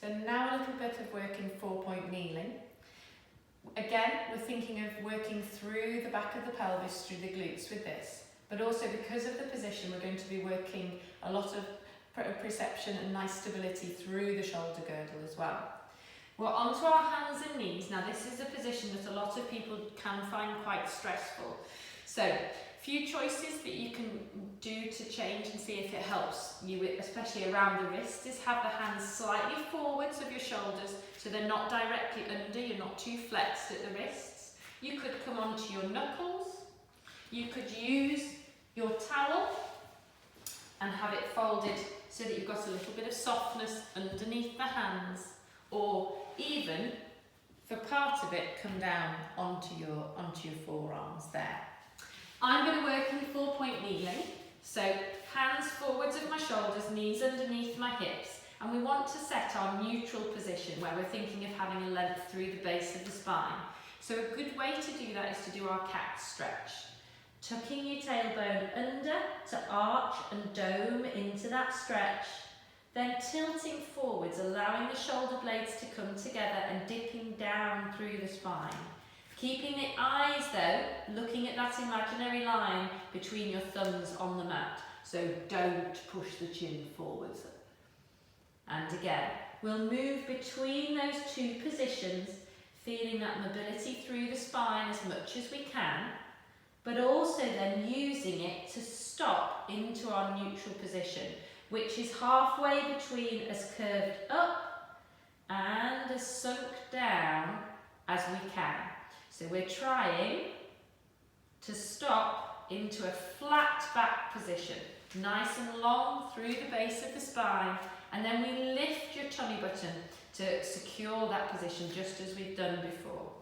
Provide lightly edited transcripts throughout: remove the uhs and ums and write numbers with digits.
So now a little bit of working 4-point kneeling. Again, we're thinking of working through the back of the pelvis, through the glutes with this, but also because of the position, we're going to be working a lot of proprioception and nice stability through the shoulder girdle as well. We're onto our hands and knees. Now this is a position that a lot of people can find quite stressful. So, few choices that you can do to change and see if it helps you, especially around the wrist, is have the hands slightly forwards of your shoulders so they're not directly under, you're not too flexed at the wrists. You could come onto your knuckles. You could use your towel and have it folded so that you've got a little bit of softness underneath the hands, or even, for part of it, come down onto your forearms there. I'm going to work in 4-point kneeling, so hands forwards of my shoulders, knees underneath my hips, and we want to set our neutral position where we're thinking of having a length through the base of the spine. So a good way to do that is to do our cat stretch. Tucking your tailbone under to arch and dome into that stretch, then tilting forwards, allowing the shoulder blades to come together and dipping down through the spine. Keeping the eyes though, looking at that imaginary line between your thumbs on the mat. So don't push the chin forwards. And again, we'll move between those two positions, feeling that mobility through the spine as much as we can, but also then using it to stop into our neutral position, which is halfway between as curved up and as sunk down as we can. So we're trying to stop into a flat back position, nice and long through the base of the spine, and then we lift your tummy button to secure that position just as we've done before.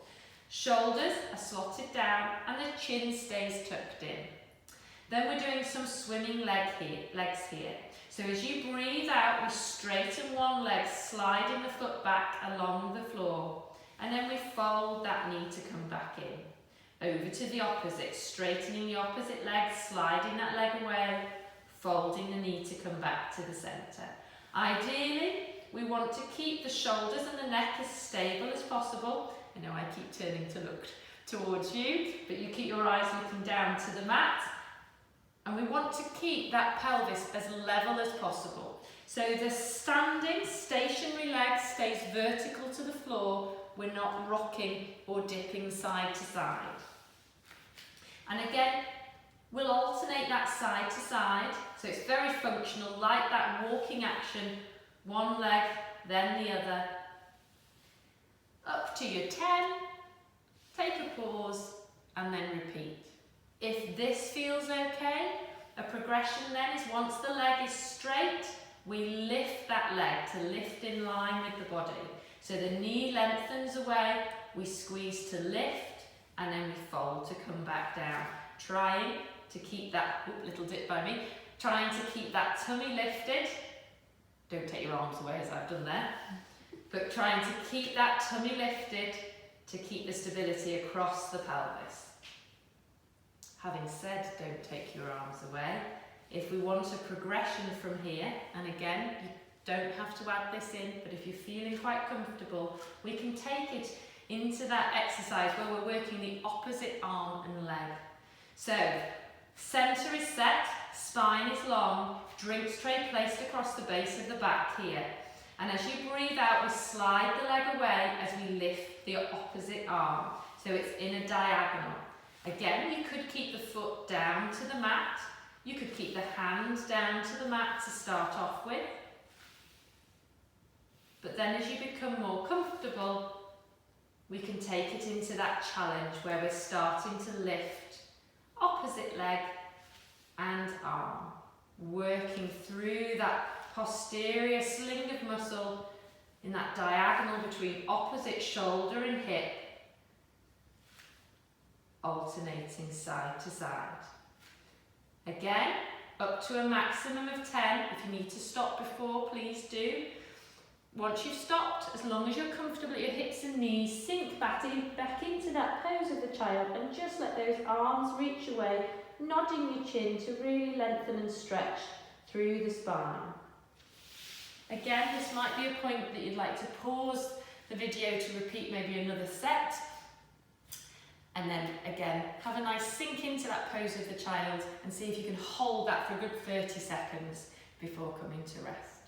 Shoulders are slotted down and the chin stays tucked in. Then we're doing some swimming legs here. So as you breathe out, we straighten one leg, sliding the foot back along the floor. And then we fold that knee to come back in. Over to the opposite, straightening the opposite leg, sliding that leg away, folding the knee to come back to the centre. Ideally, we want to keep the shoulders and the neck as stable as possible. I know I keep turning to look towards you, but you keep your eyes looking down to the mat. And we want to keep that pelvis as level as possible. So the standing, stationary leg stays vertical to the floor. We're not rocking or dipping side to side. And again, we'll alternate that side to side. So it's very functional, like that walking action. One leg, then the other. Up to your 10. Take a pause and then repeat. If this feels okay, a progression then is once the leg is straight, we lift that leg to lift in line with the body. So the knee lengthens away, we squeeze to lift, and then we fold to come back down. Trying to keep that, little dip by me, trying to keep that tummy lifted. Don't take your arms away as I've done there, but trying to keep that tummy lifted to keep the stability across the pelvis. Having said don't take your arms away, if we want a progression from here, and again, you don't have to add this in, but if you're feeling quite comfortable, we can take it into that exercise where we're working the opposite arm and leg. So, centre is set, spine is long, drinks tray placed across the base of the back here. And as you breathe out, we slide the leg away as we lift the opposite arm. So it's in a diagonal. Again, you could keep the foot down to the mat. You could keep the hand down to the mat to start off with. But then as you become more comfortable, we can take it into that challenge where we're starting to lift opposite leg and arm, working through that posterior sling of muscle in that diagonal between opposite shoulder and hip, alternating side to side. Again, up to a maximum of 10. If you need to stop before, please do. Once you've stopped, as long as you're comfortable at your hips and knees, sink back into that pose of the child and just let those arms reach away, nodding your chin to really lengthen and stretch through the spine. Again, this might be a point that you'd like to pause the video to repeat maybe another set. And then again, have a nice sink into that pose of the child and see if you can hold that for a good 30 seconds before coming to rest.